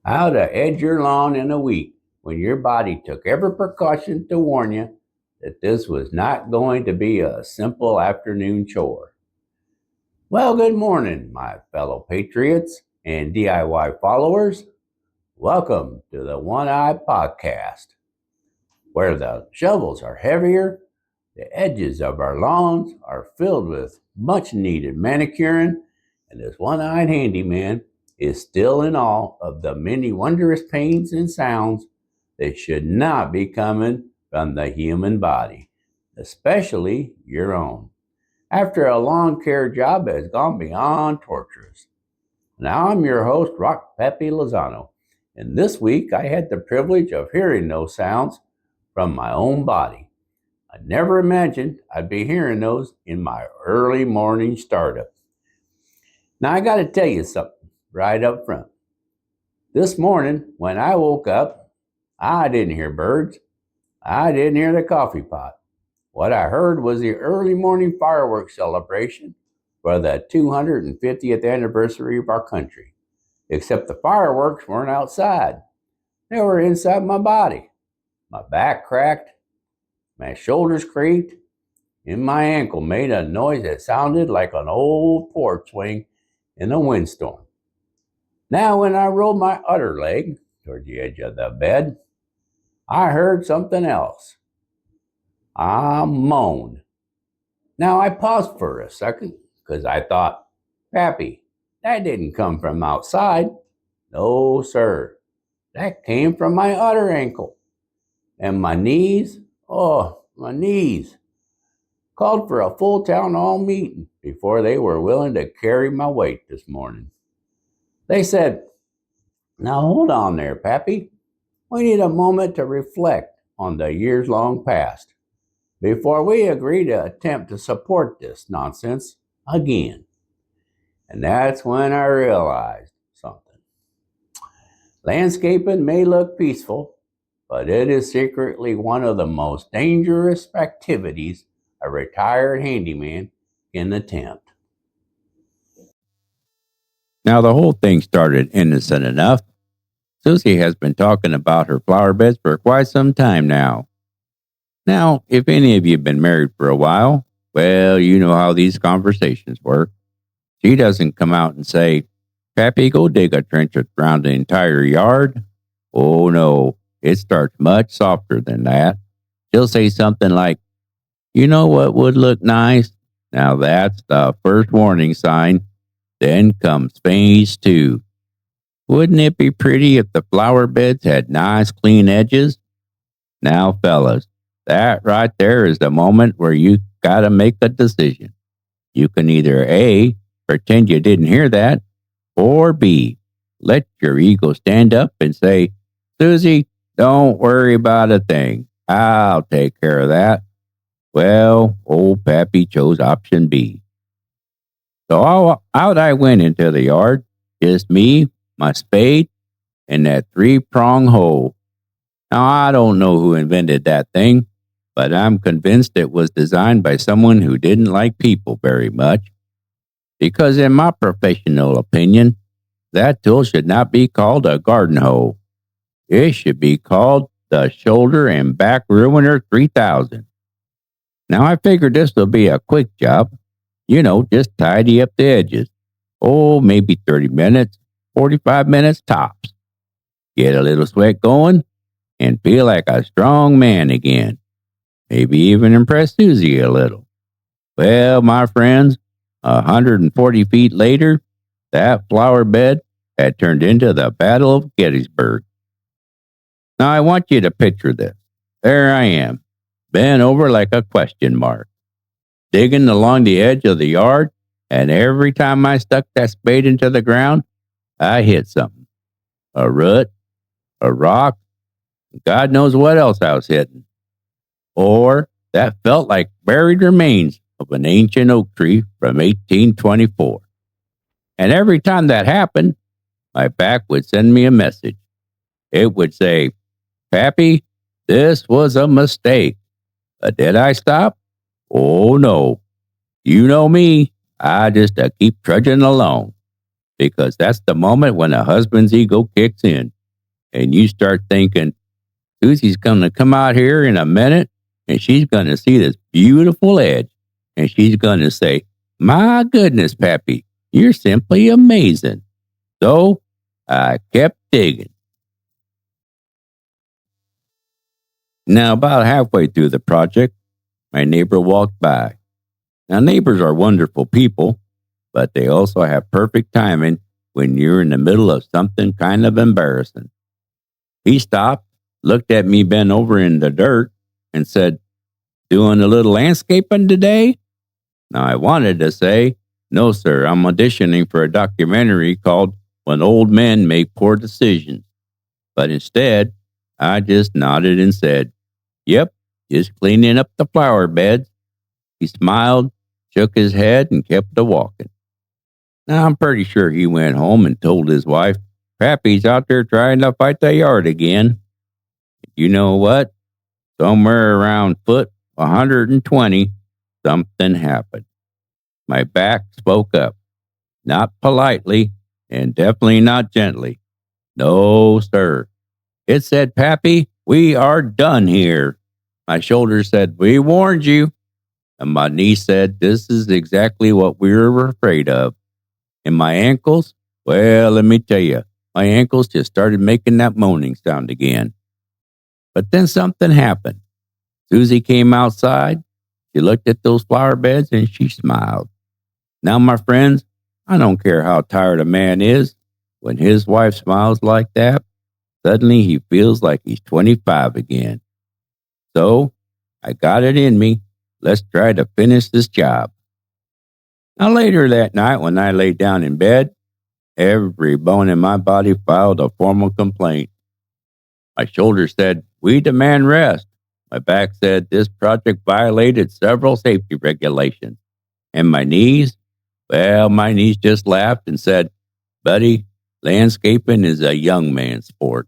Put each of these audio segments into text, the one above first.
How to edge your lawn in a week when your body took every precaution to warn you that this was not going to be a simple afternoon chore. Well, good morning, my fellow patriots and DIY followers. Welcome to the One Eye Podcast, where the shovels are heavier, the edges of our lawns are filled with much needed manicuring, and this one eyed handyman is still in awe of the many wondrous pains and sounds that should not be coming from the human body, especially your own, after a lawn care job has gone beyond torturous. Now I'm your host, Rock Pepe Lozano, and this week I had the privilege of hearing those sounds from my own body. I never imagined I'd be hearing those in my early morning startup. Now I got to tell you something right up front. This morning when I woke up, I didn't hear birds. I didn't hear the coffee pot. What I heard was the early morning fireworks celebration for the 250th anniversary of our country. Except the fireworks weren't outside. They were inside my body. My back cracked, my shoulders creaked, and my ankle made a noise that sounded like an old porch swing in a windstorm. Now, when I rolled my other leg toward the edge of the bed, I heard something else. I moaned. Now, I paused for a second because I thought, Pappy, that didn't come from outside. No, sir. That came from my other ankle. And my knees, my knees, called for a full town hall meeting before they were willing to carry my weight this morning. They said, now hold on there, Pappy. We need a moment to reflect on the years long past before we agree to attempt to support this nonsense again. And that's when I realized something. Landscaping may look peaceful, but it is secretly one of the most dangerous activities a retired handyman can attempt. Now, the whole thing started innocent enough. Susie has been talking about her flower beds for quite some time now. Now, if any of you have been married for a while, well, you know how these conversations work. She doesn't come out and say, Pappy, go dig a trench around the entire yard. Oh, no, it starts much softer than that. She'll say something like, you know what would look nice? Now, that's the first warning sign. Then comes phase 2. Wouldn't it be pretty if the flower beds had nice clean edges? Now, fellas, that right there is the moment where you gotta make a decision. You can either A, pretend you didn't hear that, or B, let your ego stand up and say, Susie, don't worry about a thing. I'll take care of that. Well, old Pappy chose option B. So out I went into the yard, just me, my spade, and that 3-prong hoe. Now, I don't know who invented that thing, but I'm convinced it was designed by someone who didn't like people very much. Because in my professional opinion, that tool should not be called a garden hoe. It should be called the Shoulder and Back Ruiner 3000. Now, I figured this will be a quick job. Just tidy up the edges. Oh, maybe 30 minutes, 45 minutes tops. Get a little sweat going and feel like a strong man again. Maybe even impress Susie a little. Well, my friends, 140 feet later, that flower bed had turned into the Battle of Gettysburg. Now, I want you to picture this. There I am, bent over like a question mark, digging along the edge of the yard, and every time I stuck that spade into the ground, I hit something. A root, a rock, God knows what else I was hitting. Or that felt like buried remains of an ancient oak tree from 1824. And every time that happened, my back would send me a message. It would say, Pappy, this was a mistake. But did I stop? Oh, no. You know me. I just keep trudging along. Because that's the moment when a husband's ego kicks in. and you start thinking, Susie's going to come out here in a minute and she's going to see this beautiful edge and she's going to say, "My goodness, Pappy, you're simply amazing." So I kept digging. Now, about halfway through the project, my neighbor walked by. Now, neighbors are wonderful people, but they also have perfect timing when you're in the middle of something kind of embarrassing. He stopped, looked at me bent over in the dirt, and said, "Doing a little landscaping today?" Now, I wanted to say, "No, sir, I'm auditioning for a documentary called When Old Men Make Poor Decisions." But instead, I just nodded and said, "Yep, just cleaning up the flower beds." He smiled, shook his head, and kept a walking. Now, I'm pretty sure he went home and told his wife, "Pappy's out there trying to fight the yard again." You know what? Somewhere around foot 120, something happened. My back spoke up, not politely and definitely not gently. No, sir. It said, "Pappy, we are done here." My shoulder said, "We warned you." And my knee said, "This is exactly what we were afraid of." And my ankles, well, let me tell you, my ankles just started making that moaning sound again. But then something happened. Susie came outside. She looked at those flower beds and she smiled. Now, my friends, I don't care how tired a man is. When his wife smiles like that, suddenly he feels like he's 25 again. So I got it in me. Let's try to finish this job. Now, later that night, when I lay down in bed, every bone in my body filed a formal complaint. My shoulders said, "We demand rest." My back said, "This project violated several safety regulations." And my knees, well, my knees just laughed and said, "Buddy, landscaping is a young man's sport."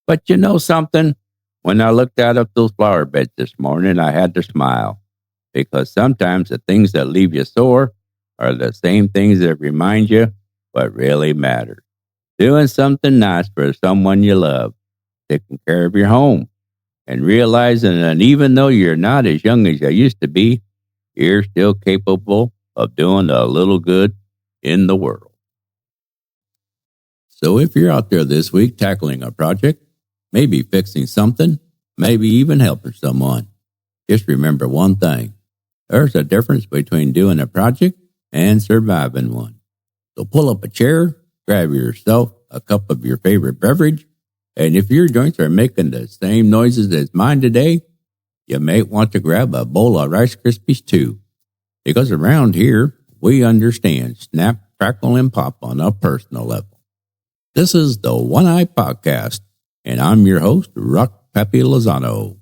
But you know something? When I looked out at those flower beds this morning, I had to smile because sometimes the things that leave you sore are the same things that remind you what really matters. Doing something nice for someone you love, taking care of your home, and realizing that even though you're not as young as you used to be, you're still capable of doing a little good in the world. So if you're out there this week tackling a project, maybe fixing something, maybe even helping someone, just remember one thing. There's a difference between doing a project and surviving one. So pull up a chair, grab yourself a cup of your favorite beverage, and if your joints are making the same noises as mine today, you may want to grab a bowl of Rice Krispies too. Because around here, we understand snap, crackle, and pop on a personal level. This is the One Eye Podcast, and I'm your host, Rock Pappy Lozano.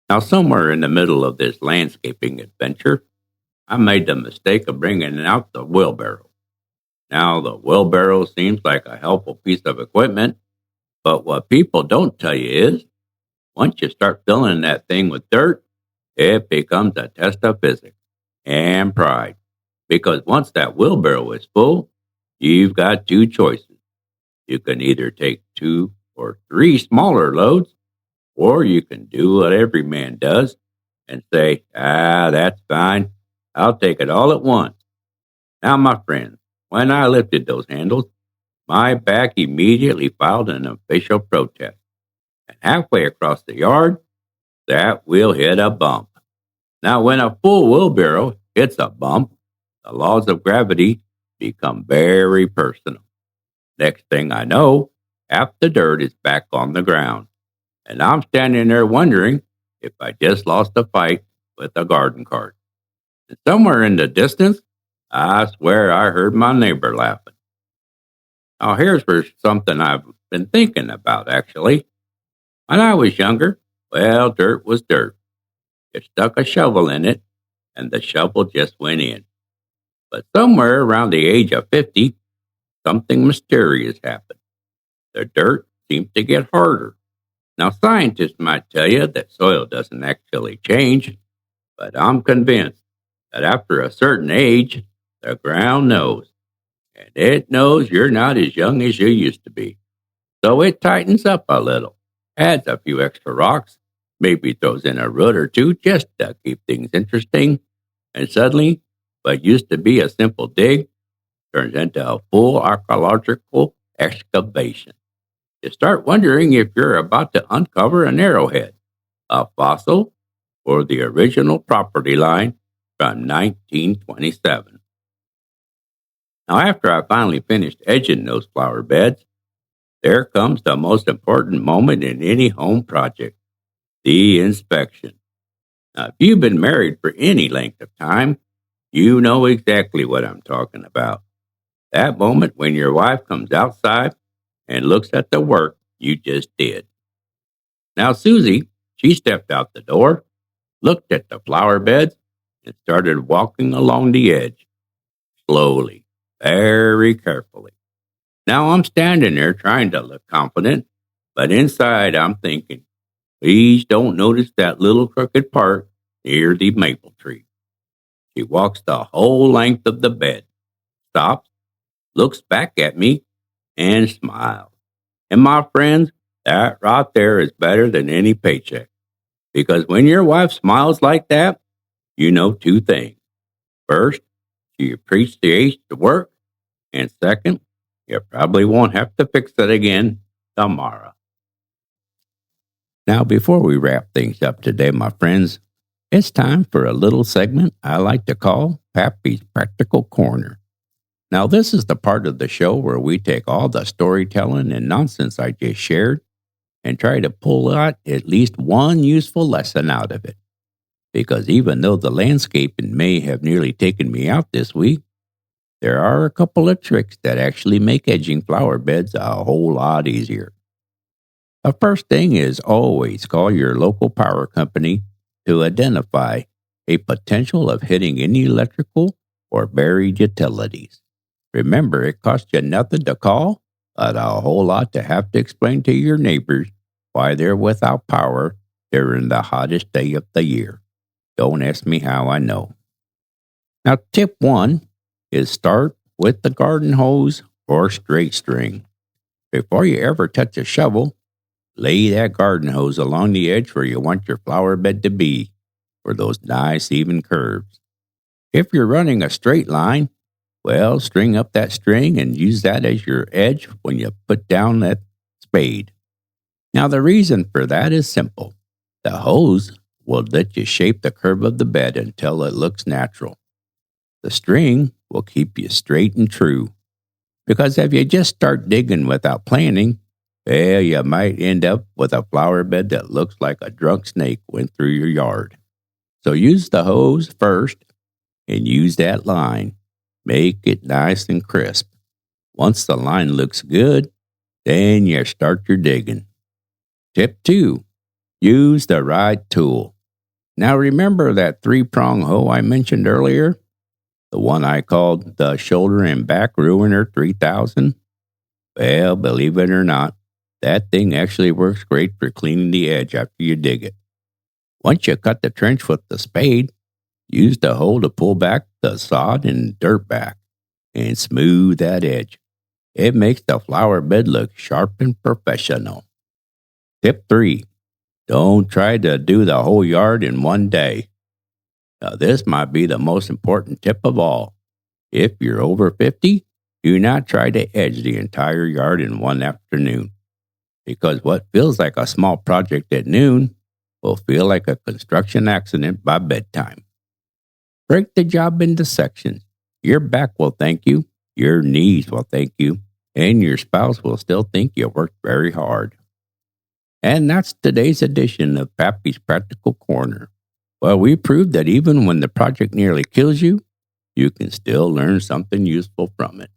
Now, somewhere in the middle of this landscaping adventure, I made the mistake of bringing out the wheelbarrow. Now, the wheelbarrow seems like a helpful piece of equipment, but what people don't tell you is, once you start filling that thing with dirt, it becomes a test of physics and pride. Because once that wheelbarrow is full, you've got two choices. You can either take 2 or 3 smaller loads, or you can do what every man does and say, that's fine. I'll take it all at once. Now, my friends, when I lifted those handles, my back immediately filed an official protest. And halfway across the yard, that wheel hit a bump. Now, when a full wheelbarrow hits a bump, the laws of gravity become very personal. Next thing I know, half the dirt is back on the ground. And I'm standing there wondering if I just lost a fight with a garden cart. And somewhere in the distance, I swear I heard my neighbor laughing. Now, here's for something I've been thinking about, actually. When I was younger, well, dirt was dirt. You stuck a shovel in it, and the shovel just went in. But somewhere around the age of 50, something mysterious happened. The dirt seemed to get harder. Now, scientists might tell you that soil doesn't actually change, but I'm convinced that after a certain age, the ground knows. And it knows you're not as young as you used to be. so it tightens up a little, adds a few extra rocks, maybe throws in a root or two just to keep things interesting, and suddenly what used to be a simple dig turns into a full archaeological excavation. You start wondering if you're about to uncover an arrowhead, a fossil, or the original property line from 1927. Now, after I finally finished edging those flower beds, there comes the most important moment in any home project, the inspection. Now, if you've been married for any length of time, you know exactly what I'm talking about. That moment when your wife comes outside and looks at the work you just did. Now, Susie, she stepped out the door, looked at the flower beds, and started walking along the edge, slowly, very carefully. Now I'm standing there trying to look confident, but inside I'm thinking, please don't notice that little crooked part near the maple tree. She walks the whole length of the bed, stops, looks back at me, and smiles. And my friends, that right there is better than any paycheck. Because when your wife smiles like that, you know two things. First, she appreciates the work, and second, you probably won't have to fix it again tomorrow. Now, before we wrap things up today, my friends, it's time for a little segment I like to call Pappy's Practical Corner. Now, this is the part of the show where we take all the storytelling and nonsense I just shared and try to pull out at least one useful lesson out of it. Because even though the landscaping may have nearly taken me out this week, there are a couple of tricks that actually make edging flower beds a whole lot easier. The first thing is always call your local power company to identify a potential of hitting any electrical or buried utilities. Remember, it costs you nothing to call, but a whole lot to have to explain to your neighbors why they're without power during the hottest day of the year. Don't ask me how I know. Now, tip 1 is start with the garden hose or straight string. Before you ever touch a shovel, lay that garden hose along the edge where you want your flower bed to be, for those nice even curves. If you're running a straight line, well, string up that string and use that as your edge when you put down that spade. Now, the reason for that is simple. The hose will let you shape the curve of the bed until it looks natural. The string will keep you straight and true. Because if you just start digging without planning, well, you might end up with a flower bed that looks like a drunk snake went through your yard. So use the hose first and use that line. Make it nice and crisp. Once the line looks good, then you start your digging. Tip 2, use the right tool. Now remember that 3-prong hoe I mentioned earlier? The one I called the Shoulder and Back Ruiner 3000? Well, believe it or not, that thing actually works great for cleaning the edge after you dig it. Once you cut the trench with the spade, use the hoe to pull back the sod and dirt back and smooth that edge. It makes the flower bed look sharp and professional. Tip 3, don't try to do the whole yard in one day. Now, this might be the most important tip of all. If you're over 50, do not try to edge the entire yard in one afternoon, because what feels like a small project at noon will feel like a construction accident by bedtime. Break the job into sections. Your back will thank you, your knees will thank you, and your spouse will still think you worked very hard. And that's today's edition of Pappy's Practical Corner. Well, we proved that even when the project nearly kills you, you can still learn something useful from it.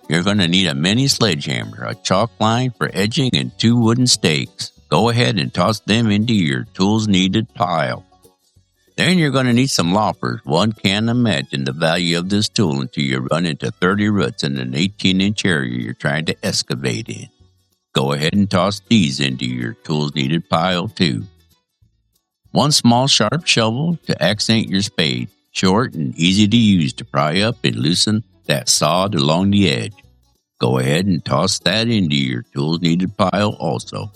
You're going to need a mini sledgehammer, a chalk line for edging, and 2 wooden stakes. Go ahead and toss them into your tools needed pile. Then you're going to need some loppers. One can't imagine the value of this tool until you run into 30 roots in an 18-inch area you're trying to excavate in. Go ahead and toss these into your tools needed pile too. 1 small sharp shovel to accent your spade, short and easy to use to pry up and loosen that sod along the edge. Go ahead and toss that into your tools needed pile also.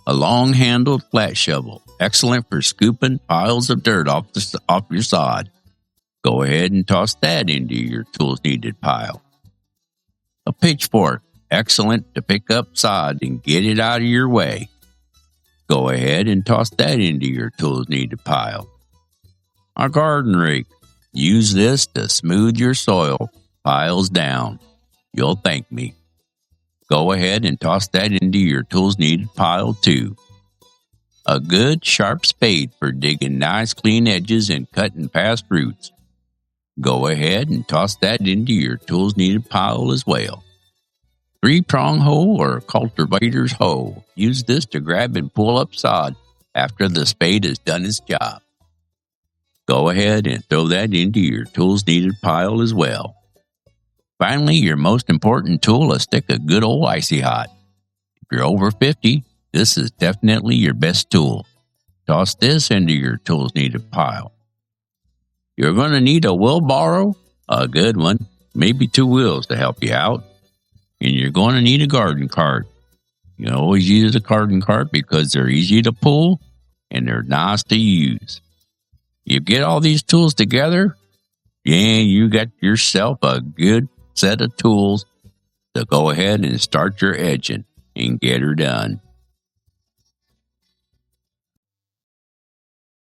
A long-handled flat shovel, excellent for scooping piles of dirt off your sod. Go ahead and toss that into your tools needed pile. A pitchfork, excellent to pick up sod and get it out of your way. Go ahead and toss that into your tools needed pile. A garden rake, use this to smooth your soil piles down. You'll thank me. Go ahead and toss that into your tools needed pile too. A good sharp spade for digging nice clean edges and cutting past roots. Go ahead and toss that into your tools needed pile as well. 3-prong hoe or cultivator's hoe. Use this to grab and pull up sod after the spade has done its job. Go ahead and throw that into your tools needed pile as well. Finally, your most important tool, a stick of good old icy hot. If you're over 50, this is definitely your best tool. Toss this into your tools needed pile. You're going to need a wheelbarrow, a good one, maybe 2 wheels to help you out. And you're going to need a garden cart. You always use a garden cart because they're easy to pull and they're nice to use. You get all these tools together, and you got yourself a good set of tools to go ahead and start your edging and get her done.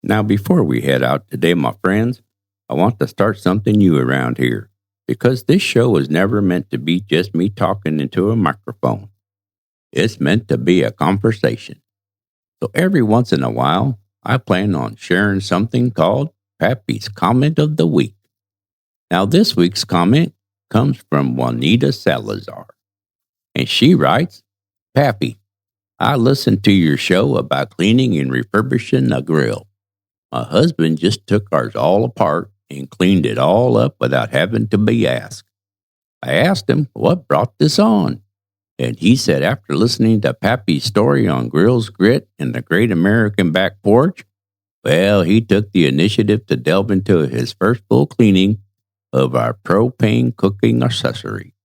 Now, before we head out today, my friends, I want to start something new around here because this show was never meant to be just me talking into a microphone. It's meant to be a conversation. So every once in a while, I plan on sharing something called Pappy's Comment of the Week. Now, this week's comment comes from Juanita Salazar. And she writes, Pappy, I listened to your show about cleaning and refurbishing a grill. My husband just took ours all apart and cleaned it all up without having to be asked. I asked him what brought this on, and he said after listening to Pappy's story on grills, grit, and the Great American Back Porch, well, he took the initiative to delve into his first full cleaning of our propane cooking accessory.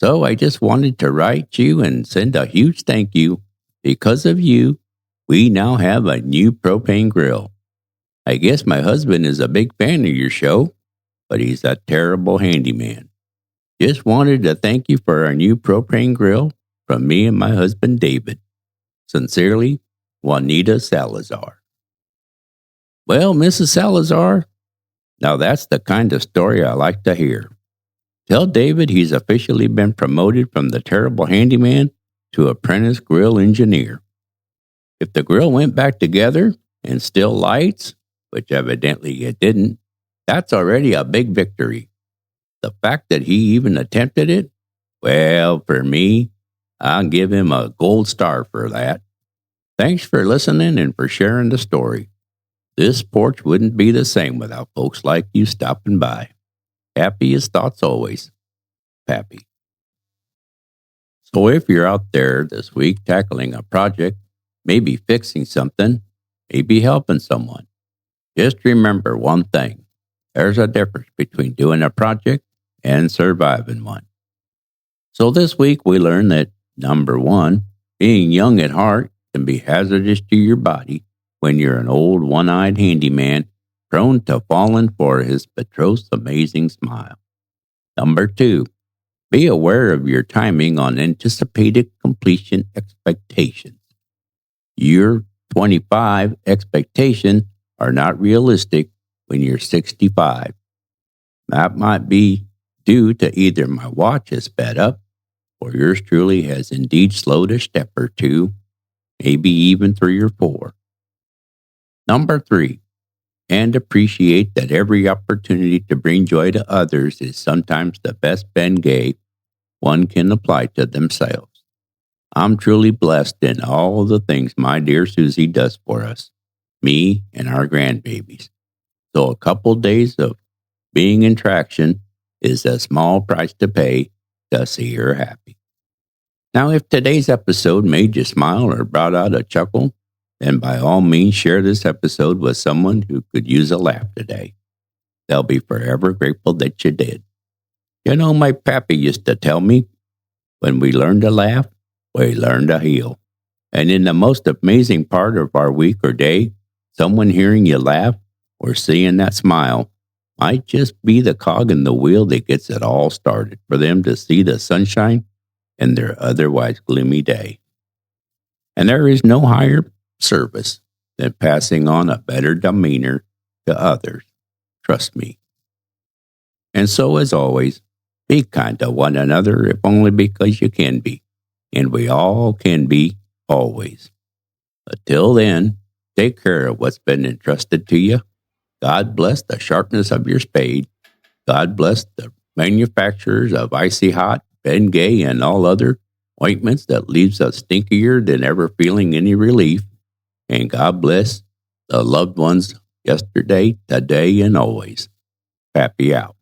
So I just wanted to write you and send a huge thank you. Because of you, we now have a new propane grill. I guess my husband is a big fan of your show, but he's a terrible handyman. Just wanted to thank you for our new propane grill from me and my husband David. Sincerely, Juanita Salazar. Well, Mrs. Salazar, now that's the kind of story I like to hear. Tell David he's officially been promoted from the terrible handyman to apprentice grill engineer. If the grill went back together and still lights, which evidently it didn't, that's already a big victory. The fact that he even attempted it, well, for me, I'll give him a gold star for that. Thanks for listening and for sharing the story. This porch wouldn't be the same without folks like you stopping by. Happiest thoughts always, Pappy. So if you're out there this week tackling a project, maybe fixing something, maybe helping someone, just remember one thing. There's a difference between doing a project and surviving one. So this week we learned that, number 1, being young at heart can be hazardous to your body when you're an old one-eyed handyman prone to falling for his betrothed's amazing smile. Number 2, be aware of your timing on anticipated completion expectations. Your 25 expectations are not realistic when you're 65. That might be due to either my watch has sped up or yours truly has indeed slowed a step or two, maybe even 3 or 4. Number 3, and appreciate that every opportunity to bring joy to others is sometimes the best Bengay one can apply to themselves. I'm truly blessed in all the things my dear Susie does for us, me and our grandbabies. So a couple days of being in traction is a small price to pay to see her happy. Now, if today's episode made you smile or brought out a chuckle, then by all means share this episode with someone who could use a laugh today. They'll be forever grateful that you did. You know, my pappy used to tell me, When we learn to laugh, we learn to heal. And in the most amazing part of our week or day, someone hearing you laugh or seeing that smile might just be the cog in the wheel that gets it all started for them to see the sunshine in their otherwise gloomy day. And there is no higher service than passing on a better demeanor to others. Trust me. And so, as always, be kind to one another, if only because you can be. And we all can be, always. Until then, take care of what's been entrusted to you. God bless the sharpness of your spade. God bless the manufacturers of Icy Hot, Bengay, and all other ointments that leaves us stinkier than ever feeling any relief. And God bless the loved ones yesterday, today, and always. Happy out.